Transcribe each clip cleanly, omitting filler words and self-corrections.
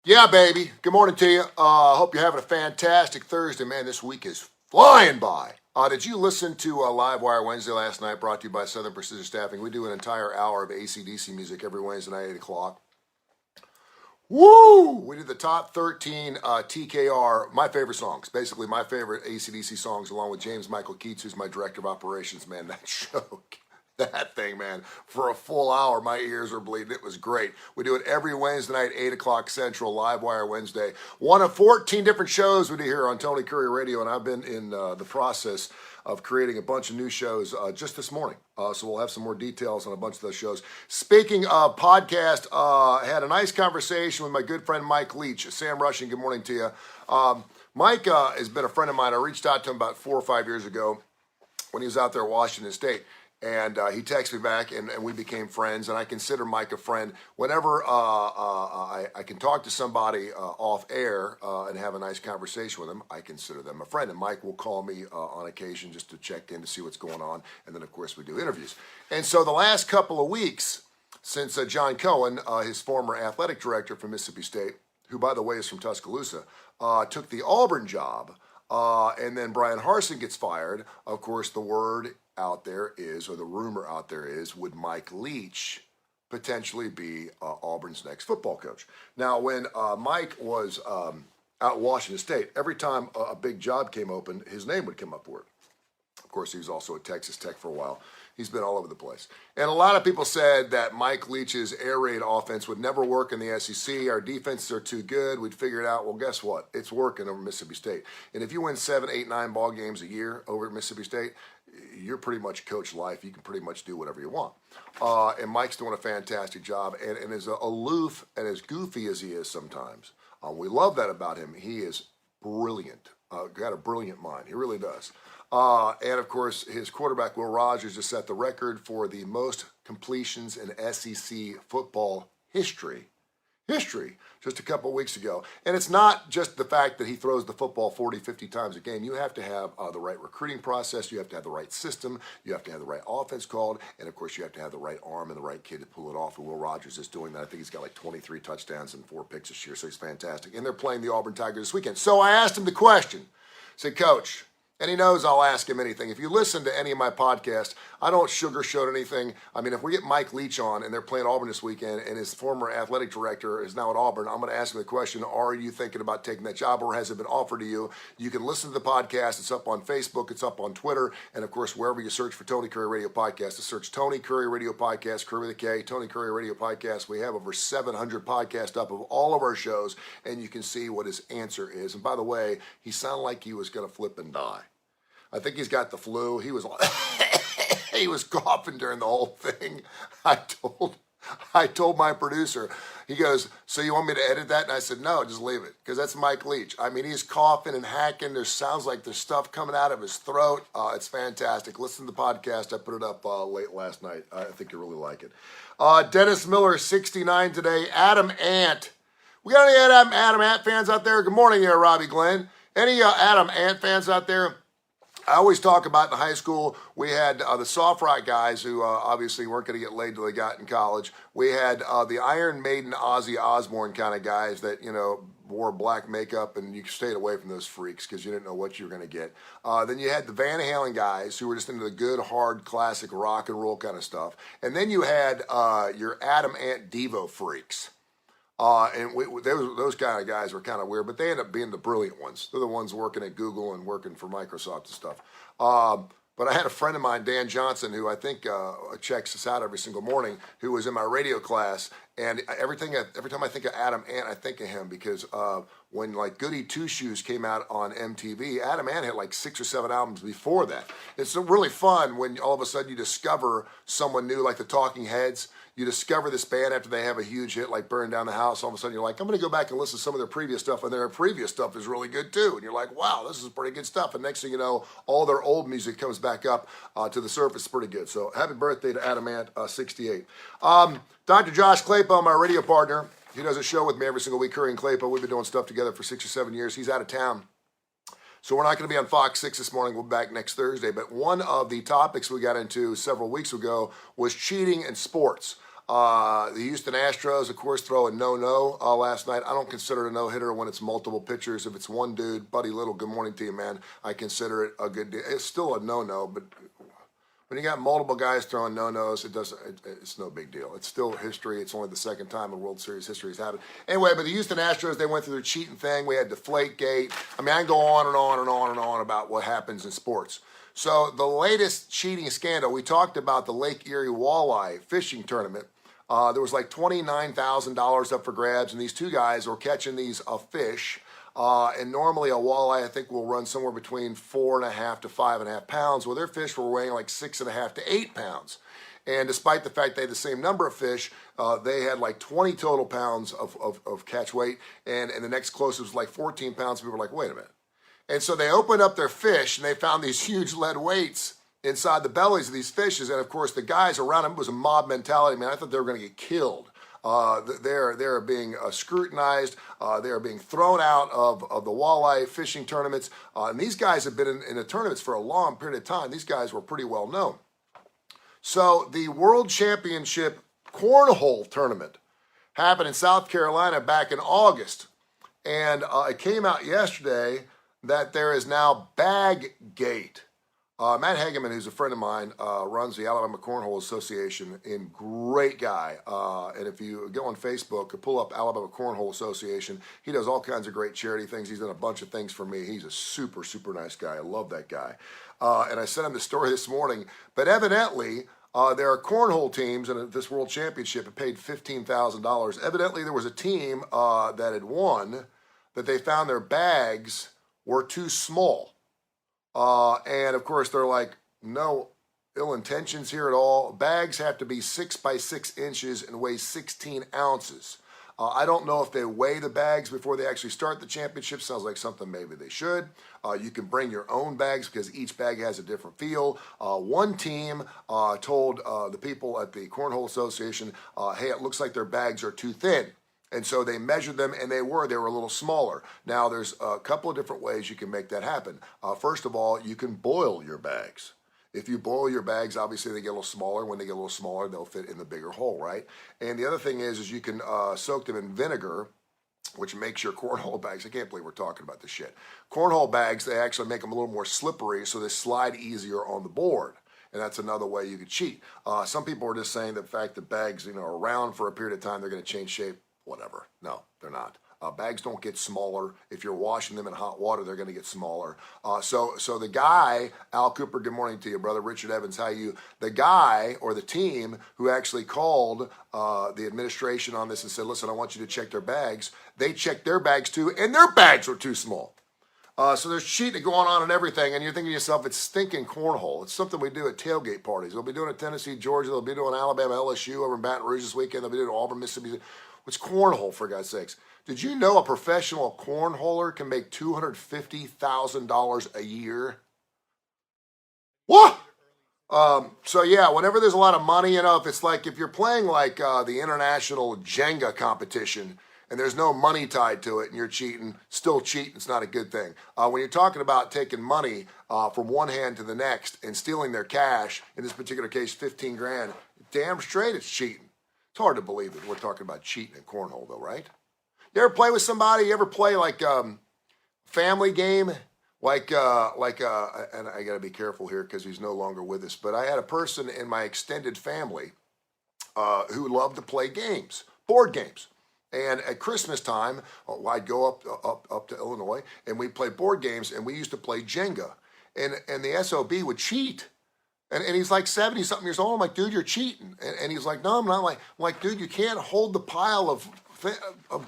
Yeah, baby. Good morning to you. Hope you're having a fantastic Thursday, man. This week is flying by. Did you listen to Livewire Wednesday last night, brought to you by Southern Precision Staffing? We do an entire hour of AC/DC music every Wednesday night, 8 o'clock. Woo! We did the top 13 TKR, my favorite songs, basically my favorite AC/DC songs, along with James Michael Keats, who's my director of operations. Man, that show, that thing, man, for a full hour, my ears are bleeding. It was great. We do it every Wednesday night, 8 o'clock Central, Livewire Wednesday. One of 14 different shows we do here on Tony Kurre Radio, and I've been in the process of creating a bunch of new shows just this morning. So we'll have some more details on a bunch of those shows. Speaking of podcast, I had a nice conversation with my good friend Mike Leach. Sam Rushing, good morning to you. Mike has been a friend of mine. I reached out to him about 4 or 5 years ago when he was out there at Washington State. And he texted me back, and we became friends. And I consider Mike a friend. Whenever I can talk to somebody off air and have a nice conversation with them, I consider them a friend. And Mike will call me on occasion just to check in to see what's going on. And then, of course, we do interviews. And so the last couple of weeks, since John Cohen, his former athletic director from Mississippi State, who, by the way, is from Tuscaloosa, took the Auburn job, and then Brian Harsin gets fired, of course, the word out there is, or the rumor out there is, would Mike Leach potentially be Auburn's next football coach? Now, when Mike was out at Washington State, every time a big job came open, his name would come up for it. Of course, he was also at Texas Tech for a while. He's been all over the place. And a lot of people said that Mike Leach's air raid offense would never work in the SEC. Our defenses are too good. We'd figure it out. Well, guess what? It's working over Mississippi State. And if you win 7, 8, 9 ball games a year over at Mississippi State, you're pretty much coach life. You can pretty much do whatever you want. And Mike's doing a fantastic job. And as aloof and as goofy as he is sometimes, we love that about him. He is brilliant. Got a brilliant mind. He really does. And of course, his quarterback, Will Rogers, just set the record for the most completions in SEC football history just a couple weeks ago. And it's not just the fact that he throws the football 40, 50 times a game. You have to have the right recruiting process. You have to have the right system. You have to have the right offense called. And, of course, you have to have the right arm and the right kid to pull it off. And Will Rogers is doing that. I think he's got like 23 touchdowns and 4 picks this year, so he's fantastic. And they're playing the Auburn Tigers this weekend. So I asked him the question. I said, Coach, and he knows I'll ask him anything. If you listen to any of my podcasts, I don't sugarcoat anything. I mean, if we get Mike Leach on and they're playing Auburn this weekend and his former athletic director is now at Auburn, I'm going to ask him the question, are you thinking about taking that job or has it been offered to you? You can listen to the podcast. It's up on Facebook. It's up on Twitter. And, of course, wherever you search for Tony Kurre Radio Podcast, to search Tony Kurre Radio Podcast, Kurre with a K, Tony Kurre Radio Podcast. We have over 700 podcasts up of all of our shows, and you can see what his answer is. And, by the way, he sounded like he was going to flip and die. I think he's got the flu. He was he was coughing during the whole thing. I told my producer, he goes, so you want me to edit that? And I said, no, just leave it, because that's Mike Leach. I mean, he's coughing and hacking. There sounds like there's stuff coming out of his throat. It's fantastic. Listen to the podcast. I put it up late last night. I think you'll really like it. Dennis Miller, 69 today. Adam Ant. We got any Adam Ant fans out there? Good morning here, Robbie Glenn. Any Adam Ant fans out there? I always talk about in high school, we had the soft rock guys who obviously weren't going to get laid till they got in college. We had the Iron Maiden, Ozzy Osbourne kind of guys that, wore black makeup, and you stayed away from those freaks because you didn't know what you were going to get. Then you had the Van Halen guys who were just into the good, hard, classic rock and roll kind of stuff. And then you had your Adam Ant Devo freaks. And those kind of guys were kind of weird, but they end up being the brilliant ones. They're the ones working at Google and working for Microsoft and stuff. But I had a friend of mine, Dan Johnson, who I think checks us out every single morning, who was in my radio class. And every time I think of Adam Ant, I think of him because when like Goody Two Shoes came out on MTV, Adam Ant had like 6 or 7 albums before that. It's really fun when all of a sudden you discover someone new, like the Talking Heads. You discover this band after they have a huge hit like Burn Down the House. All of a sudden you're like, I'm going to go back and listen to some of their previous stuff, and their previous stuff is really good too. And you're like, wow, this is pretty good stuff. And next thing you know, all their old music comes back up to the surface. Pretty good. So happy birthday to Adam Ant, 68. Dr. Josh Claypo, my radio partner, he does a show with me every single week, Curry and Claypo. We've been doing stuff together for 6 or 7 years. He's out of town. So we're not going to be on Fox 6 this morning. We'll be back next Thursday. But one of the topics we got into several weeks ago was cheating in sports. The Houston Astros, of course, throw a no-no last night. I don't consider it a no-hitter when it's multiple pitchers. If it's one dude, Buddy Little, good morning to you, man. I consider it a good deal. It's still a no-no, but when you got multiple guys throwing no-nos, it's no big deal. It's still history. It's only the second time in World Series history has happened. Anyway, but the Houston Astros, they went through their cheating thing. We had Deflategate. I mean, I can go on and on and on and on about what happens in sports. So the latest cheating scandal, we talked about the Lake Erie Walleye Fishing Tournament. There was like $29,000 up for grabs, and these two guys were catching these fish. And normally a walleye, I think, will run somewhere between 4.5 to 5.5 pounds. Well, their fish were weighing like 6.5 to 8 pounds. And despite the fact they had the same number of fish, they had like 20 total pounds of catch weight. And the next closest was like 14 pounds. People were like, wait a minute. And so they opened up their fish, and they found these huge lead weights inside the bellies of these fishes. And, of course, the guys around them, it was a mob mentality. Man, I thought they were going to get killed. They're being scrutinized. They are being thrown out of the walleye fishing tournaments. And these guys have been in the tournaments for a long period of time. These guys were pretty well known. So the World Championship Cornhole Tournament happened in South Carolina back in August. And it came out yesterday that there is now Baggate. Matt Hageman, who's a friend of mine, runs the Alabama Cornhole Association, and great guy. And if you go on Facebook, pull up Alabama Cornhole Association, he does all kinds of great charity things. He's done a bunch of things for me. He's a super, super nice guy. I love that guy. And I sent him the story this morning. But evidently, there are cornhole teams, and this World Championship it paid $15,000. Evidently, there was a team that had won that they found their bags were too small. And of course, they're like, no ill intentions here at all. Bags have to be 6 by 6 inches and weigh 16 ounces. I don't know if they weigh the bags before they actually start the championship. Sounds like something maybe they should. You can bring your own bags because each bag has a different feel. One team told the people at the Cornhole Association, hey, it looks like their bags are too thin. And so they measured them, and they were a little smaller. Now, there's a couple of different ways you can make that happen. First of all, you can boil your bags. If you boil your bags, obviously they get a little smaller. When they get a little smaller, they'll fit in the bigger hole, right? And the other thing is you can soak them in vinegar, which makes your cornhole bags, I can't believe we're talking about this shit. Cornhole bags, they actually make them a little more slippery so they slide easier on the board. And that's another way you could cheat. Some people are just saying the fact that bags, are around for a period of time, they're going to change shape. Whatever. No, they're not. Bags don't get smaller. If you're washing them in hot water, they're going to get smaller. So the guy, Al Cooper, good morning to you, brother. Richard Evans, how you? The guy or the team who actually called the administration on this and said, listen, I want you to check their bags. They checked their bags too, and their bags were too small. So there's cheating going on and everything, and you're thinking to yourself, it's stinking cornhole. It's something we do at tailgate parties. They'll be doing it Tennessee, Georgia. They'll be doing Alabama, LSU over in Baton Rouge this weekend. They'll be doing Auburn, Mississippi. What's cornhole, for God's sakes? Did you know a professional cornholer can make $250,000 a year? What? So yeah, whenever there's a lot of money, if it's like if you're playing like the international Jenga competition and there's no money tied to it and you're cheating, still cheating, it's not a good thing. When you're talking about taking money from one hand to the next and stealing their cash, in this particular case, 15 grand, damn straight it's cheating. It's hard to believe that we're talking about cheating in cornhole, though, right? You ever play with somebody? You ever play like family game? And I got to be careful here because he's no longer with us. But I had a person in my extended family who loved to play games, board games. And at Christmas time, I'd go up to Illinois and we'd play board games, and we used to play Jenga. And the SOB would cheat. And he's like 70-something years old. I'm like, dude, you're cheating. And he's like, no, I'm not. I'm like, dude, you can't hold the pile of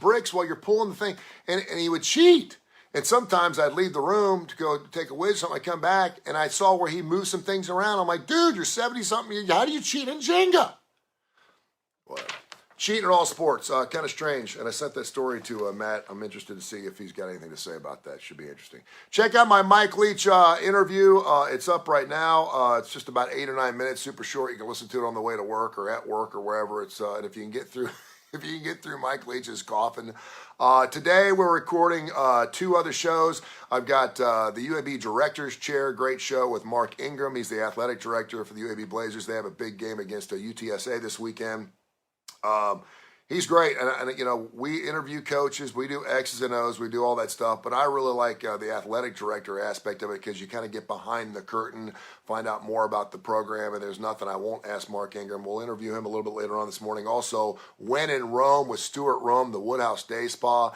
bricks while you're pulling the thing. And he would cheat. And sometimes I'd leave the room to go take a whiz, something. I'd come back, and I saw where he moved some things around. I'm like, dude, you're 70-something. How do you cheat in Jenga? Whatever. Cheating in all sports, kind of strange. And I sent that story to Matt. I'm interested to see if he's got anything to say about that. Should be interesting. Check out my Mike Leach interview. It's up right now. It's just about 8 or 9 minutes, super short. You can listen to it on the way to work or at work or wherever. It's and if you can get through, if you can get through Mike Leach's coughing. Today we're recording 2 other shows. I've got the UAB Director's Chair, great show with Mark Ingram. He's the athletic director for the UAB Blazers. They have a big game against UTSA this weekend. He's great, and you know, we interview coaches, we do X's and O's, we do all that stuff. But I really like the athletic director aspect of it because you kind of get behind the curtain, find out more about the program. And there's nothing I won't ask Mark Ingram. We'll interview him a little bit later on this morning. Also, when in Rome with Stuart Rome, the Woodhouse Day Spa.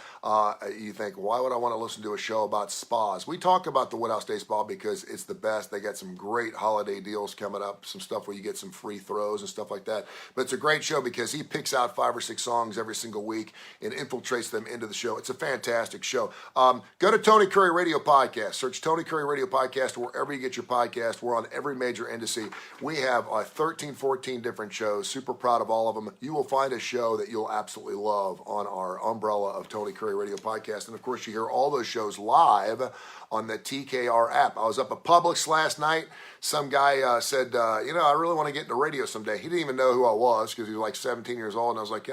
You think, why would I want to listen to a show about spas? We talk about the Woodhouse Day Spa because it's the best. They got some great holiday deals coming up, some stuff where you get some free throws and stuff like that. But it's a great show because he picks out 5 or 6 songs every single week and infiltrates them into the show. It's a fantastic show. Go to Tony Curry Radio Podcast. Search Tony Curry Radio Podcast wherever you get your podcast. We're on every major indice. We have 13, 14 different shows. Super proud of all of them. You will find a show that you'll absolutely love on our umbrella of Tony Curry Radio Podcast. And of course, you hear all those shows live on the TKR app. I was up at Publix last night. Some guy said, I really want to get into radio someday. He didn't even know who I was because he was like 17 years old. And I was like,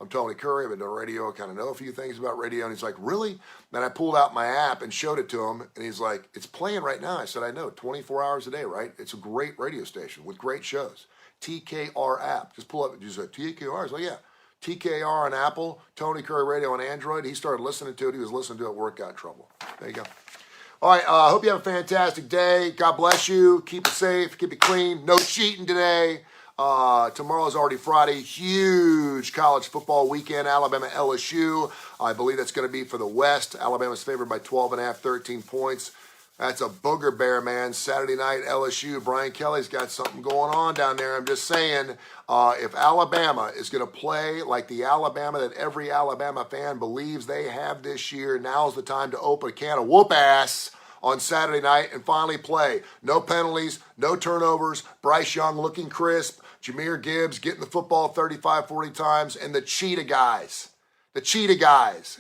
I'm Tony Curry. I've been doing radio. I kind of know a few things about radio. And he's like, really? Then I pulled out my app and showed it to him. And he's like, it's playing right now. I said, I know, 24 hours a day, right? It's a great radio station with great shows. TKR app. Just pull up. You say, TKR? He's like, yeah. TKR on Apple, Tony Curry Radio on Android. He started listening to it. He was listening to it at work, got in trouble. There you go. All right, I hope you have a fantastic day. God bless you. Keep it safe. Keep it clean. No cheating today. Tomorrow is already Friday. Huge college football weekend. Alabama, LSU. I believe that's going to be for the West. Alabama's favored by 12.5, 13 points. That's a booger bear, man. Saturday night, LSU. Brian Kelly's got something going on down there. I'm just saying, if Alabama is going to play like the Alabama that every Alabama fan believes they have this year, now's the time to open a can of whoop ass on Saturday night and finally play. No penalties, no turnovers. Bryce Young looking crisp. Jahmyr Gibbs getting the football 35, 40 times. And the cheetah guys,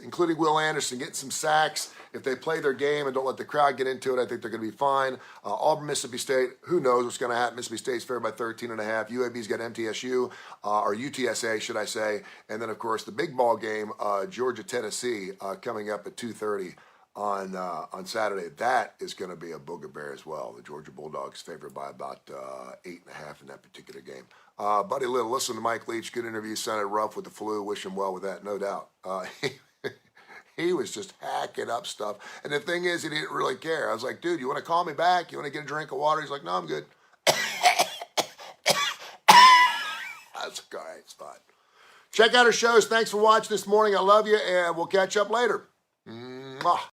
including Will Anderson, getting some sacks. If they play their game and don't let the crowd get into it, I think they're going to be fine. Auburn, Mississippi State, who knows what's going to happen. Mississippi State's favored by 13.5. UAB's got MTSU, or UTSA, should I say. And then, of course, the big ball game, Georgia, Tennessee, coming up at 2:30 on Saturday. That is going to be a booger bear as well. The Georgia Bulldogs favored by about 8.5 in that particular game. Buddy Little, listen to Mike Leach. Good interview. Sounded rough with the flu. Wish him well with that, no doubt. He was just hacking up stuff. And the thing is, he didn't really care. I was like, dude, you want to call me back? You want to get a drink of water? He's like, no, I'm good. I was like, all right, it's fine. Check out our shows. Thanks for watching this morning. I love you, and we'll catch up later. Mwah.